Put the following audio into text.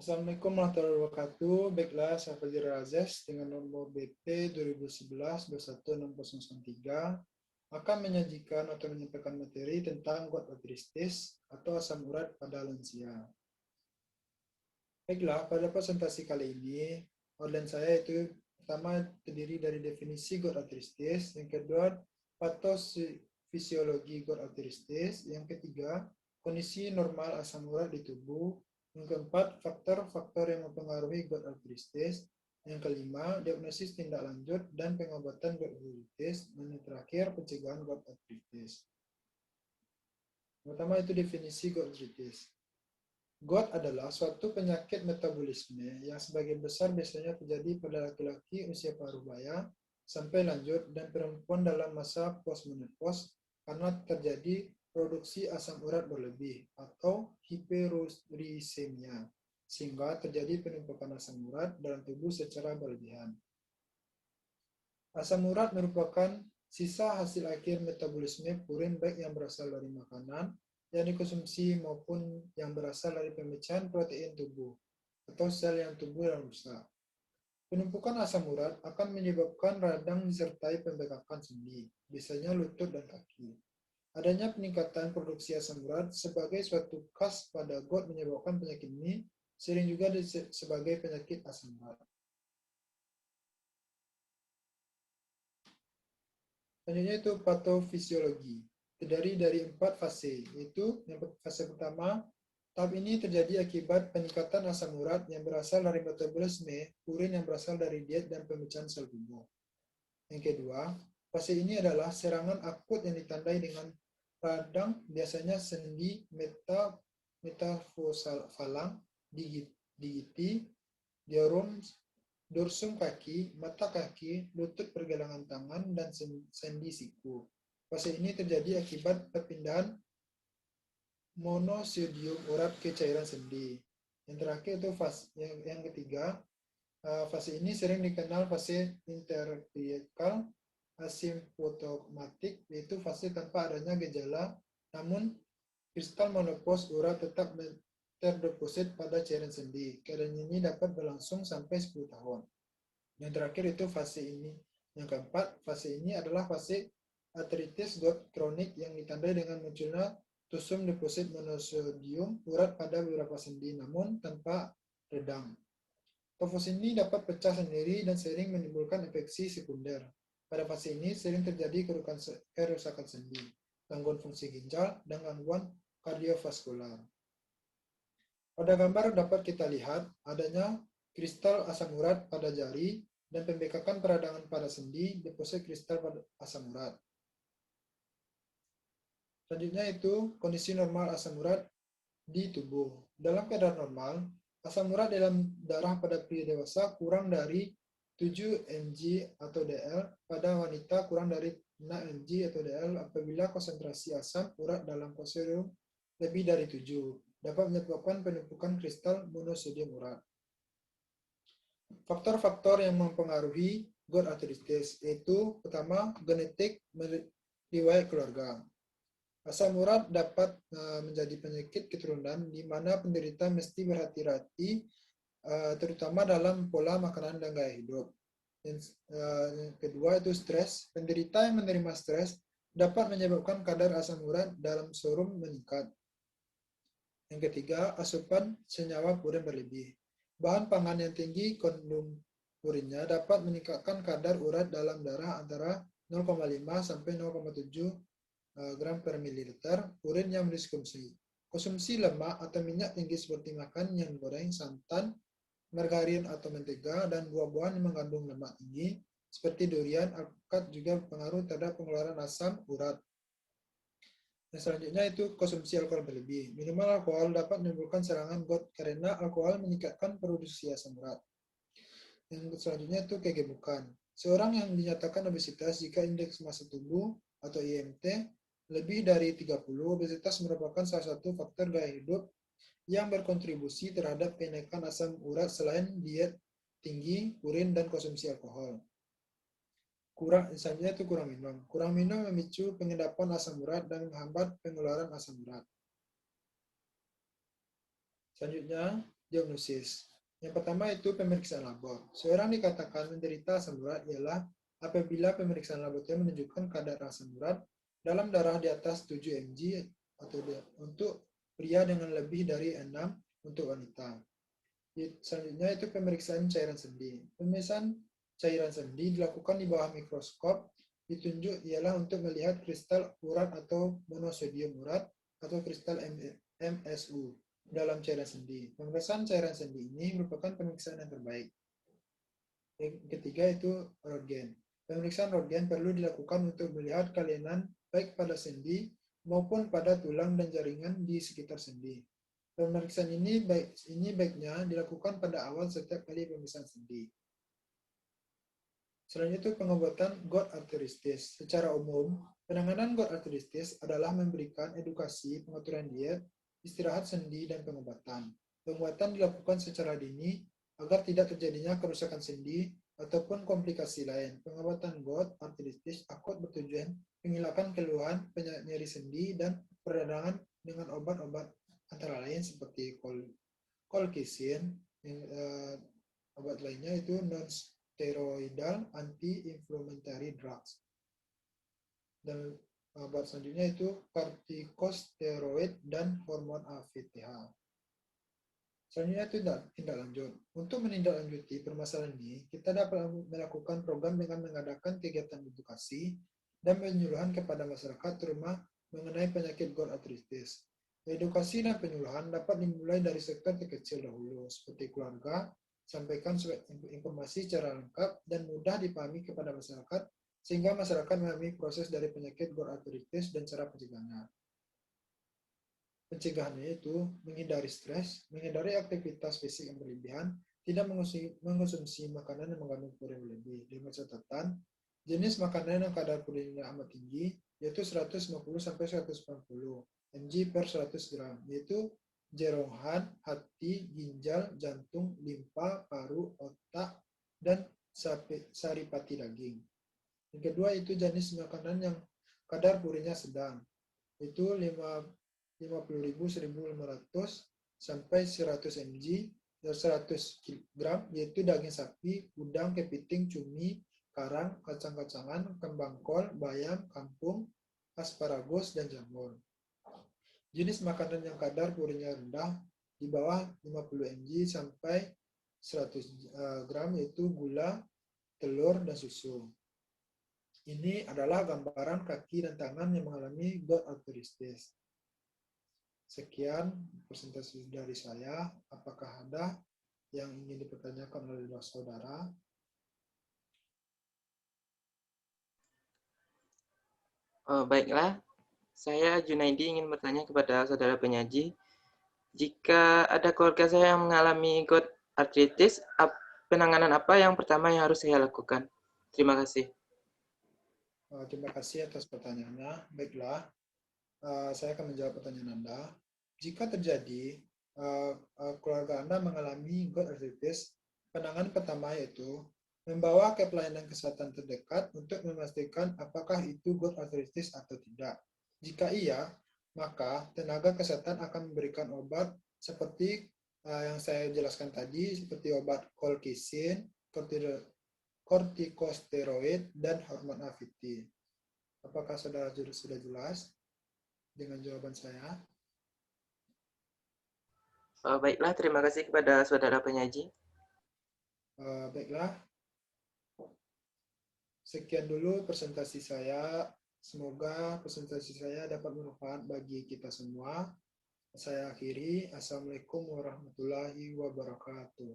Assalamualaikum warahmatullahi wabarakatuh. Baiklah, saya Fajir Razes dengan nomor BP 2011-216093 akan menyajikan atau menyampaikan materi tentang gout arthritis atau asam urat pada lansia. Baiklah, pada presentasi kali ini, outline saya itu pertama terdiri dari definisi gout arthritis, yang kedua patofisiologi gout arthritis, yang ketiga kondisi normal asam urat di tubuh, yang keempat, faktor-faktor yang mempengaruhi gout arthritis. Yang kelima, diagnosis tindak lanjut dan pengobatan gout arthritis. Dan yang terakhir, pencegahan gout arthritis. Pertama itu definisi gout arthritis. Gout adalah suatu penyakit metabolisme yang sebagian besar biasanya terjadi pada laki-laki usia parubaya sampai lanjut dan perempuan dalam masa postmenopause karena terjadi produksi asam urat berlebih atau hiperurisemia, sehingga terjadi penumpukan asam urat dalam tubuh secara berlebihan. Asam urat merupakan sisa hasil akhir metabolisme purin baik yang berasal dari makanan yang dikonsumsi maupun yang berasal dari pemecahan protein tubuh atau sel yang tumbuh dan rusak. Penumpukan asam urat akan menyebabkan radang disertai pembengkakan sendi, biasanya lutut dan kaki. Adanya peningkatan produksi asam urat sebagai suatu khas pada gout menyebabkan penyakit ini sering juga sebagai penyakit asam urat. Selanjutnya itu patofisiologi. Terdiri dari 4 fase, yaitu yang fase pertama, tahap ini terjadi akibat peningkatan asam urat yang berasal dari metabolisme purin yang berasal dari diet dan pemecahan sel tubuh. Yang kedua, fase ini adalah serangan akut yang ditandai dengan radang, biasanya sendi metatarsofalang, digiti, dorsum kaki, mata kaki, lutut pergelangan tangan, dan sendi siku. Fase ini terjadi akibat perpindahan monosodium urat ke cairan sendi. Yang terakhir itu yang ketiga, fase ini sering dikenal fase intercranial asimptomatik, yaitu fase tanpa adanya gejala, namun kristal monopos urat tetap terdeposit pada cairan sendi. Keadaan ini dapat berlangsung sampai 10 tahun. Yang terakhir itu fase ini. Yang keempat, fase ini adalah fase arthritis gout kronik yang ditandai dengan munculnya tusum deposit monosodium urat pada beberapa sendi, namun tanpa redang. Tofos ini dapat pecah sendiri dan sering menimbulkan infeksi sekunder. Pada fase ini sering terjadi kerusakan sendi, gangguan fungsi ginjal, dan gangguan kardiovaskular. Pada gambar dapat kita lihat adanya kristal asam urat pada jari dan pembengkakan peradangan pada sendi deposit kristal pada asam urat. Selanjutnya itu kondisi normal asam urat di tubuh. Dalam keadaan normal, asam urat dalam darah pada pria dewasa kurang dari 7 mg atau dl, pada wanita kurang dari 6 mg atau dl apabila konsentrasi asam urat dalam serum lebih dari 7, dapat menyebabkan penumpukan kristal monosodium urat. Faktor-faktor yang mempengaruhi gout arthritis yaitu pertama, genetik riwayat keluarga. Asam urat dapat menjadi penyakit keturunan di mana penderita mesti berhati-hati terutama dalam pola makanan dan gaya hidup. Yang kedua itu stres. Penderita yang menerima stres dapat menyebabkan kadar asam urat dalam serum meningkat. Yang ketiga, asupan senyawa purin berlebih. Bahan pangan yang tinggi kondom purinnya dapat meningkatkan kadar urat dalam darah antara 0,5 sampai 0,7 gram per mililiter purin yang dikonsumsi. Konsumsi lemak atau minyak tinggi seperti makan yang goreng, santan, margarin atau mentega, dan buah-buahan yang mengandung lemak tinggi seperti durian, alpukat juga berpengaruh terhadap pengeluaran asam urat. Yang selanjutnya itu konsumsi alkohol berlebih. Minuman alkohol dapat menimbulkan serangan gout karena alkohol meningkatkan produksi asam urat. Yang selanjutnya itu kegemukan. Seorang yang dinyatakan obesitas jika indeks massa tubuh atau IMT lebih dari 30, obesitas merupakan salah satu faktor gaya hidup yang berkontribusi terhadap kenaikan asam urat selain diet tinggi, purin, dan konsumsi alkohol. Selanjutnya itu kurang minum. Kurang minum memicu pengendapan asam urat dan menghambat pengeluaran asam urat. Selanjutnya, diagnosis. Yang pertama itu pemeriksaan labor. Seorang dikatakan menderita asam urat ialah apabila pemeriksaan laboratorium menunjukkan kadar asam urat dalam darah di atas 7 mg atau untuk pria dengan lebih dari 6 untuk wanita. Selanjutnya itu pemeriksaan cairan sendi. Pemeriksaan cairan sendi dilakukan di bawah mikroskop. Ditunjuk ialah untuk melihat kristal urat atau monosodium urat atau kristal MSU dalam cairan sendi. Pemeriksaan cairan sendi ini merupakan pemeriksaan yang terbaik. Yang ketiga itu röntgen. Pemeriksaan röntgen perlu dilakukan untuk melihat kelainan baik pada sendi maupun pada tulang dan jaringan di sekitar sendi. Pemeriksaan ini baiknya dilakukan pada awal setiap kali pemeriksaan sendi. Selanjutnya itu pengobatan GOUT arteritis. Secara umum, penanganan GOUT arteritis adalah memberikan edukasi, pengaturan diet, istirahat sendi, dan pengobatan. Pengobatan dilakukan secara dini agar tidak terjadinya kerusakan sendi ataupun komplikasi lain. Pengobatan GOUT arteritis akut bertujuan menghilangkan keluhan, nyeri sendi, dan peradangan dengan obat-obat antara lain seperti colchicine, obat lainnya itu non-steroidal anti-inflammatory drugs. Dan obat selanjutnya itu corticosteroid dan hormon AVTH. Selanjutnya itu tindak lanjut. Untuk menindaklanjuti permasalahan ini, kita dapat melakukan program dengan mengadakan kegiatan edukasi dan penyuluhan kepada masyarakat terutama mengenai penyakit GOUT arteritis. Edukasi dan penyuluhan dapat dimulai dari sektor terkecil dahulu, seperti keluarga, sampaikan informasi secara lengkap dan mudah dipahami kepada masyarakat, sehingga masyarakat memahami proses dari penyakit GOUT arteritis dan cara pencegahannya. Pencegahannya itu menghindari stres, menghindari aktivitas fisik yang berlebihan, tidak mengonsumsi makanan yang mengandung purin berlebih. Dengan catatan, jenis makanan yang kadar purinnya amat tinggi, yaitu 150-180 mg per 100 gram, yaitu jerohan, hati, ginjal, jantung, limpa, paru, otak, dan saripati daging. Yang kedua itu jenis makanan yang kadar purinnya sedang, itu 50.000-1.500 sampai 100 mg dan 100 gram, yaitu daging sapi, udang, kepiting, cumi, karang, kacang-kacangan, kembang kol, bayam, kangkung, asparagus, dan jamur. Jenis makanan yang kadar purinnya rendah di bawah 50 mg sampai 100 gram, yaitu gula, telur, dan susu. Ini adalah gambaran kaki dan tangan yang mengalami GOUT arteritis. Sekian presentasi dari saya. Apakah ada yang ingin dipertanyakan oleh saudara? Baiklah, saya Junaidi ingin bertanya kepada saudara penyaji. Jika ada keluarga saya yang mengalami GOUT arteritis, penanganan apa yang pertama yang harus saya lakukan? Terima kasih. Terima kasih atas pertanyaannya. Baiklah, saya akan menjawab pertanyaan Anda. Jika terjadi keluarga Anda mengalami GOUT arteritis, penanganan pertama yaitu membawa ke pelayanan kesehatan terdekat untuk memastikan apakah itu GOUT arteritis atau tidak. Jika iya, maka tenaga kesehatan akan memberikan obat seperti yang saya jelaskan tadi, seperti obat colchicine, corticosteroid, dan hormon AVT. Apakah saudara sudah jelas dengan jawaban saya? Baiklah, terima kasih kepada saudara penyaji. Baiklah, sekian dulu presentasi saya. Semoga presentasi saya dapat bermanfaat bagi kita semua. Saya akhiri. Assalamualaikum warahmatullahi wabarakatuh.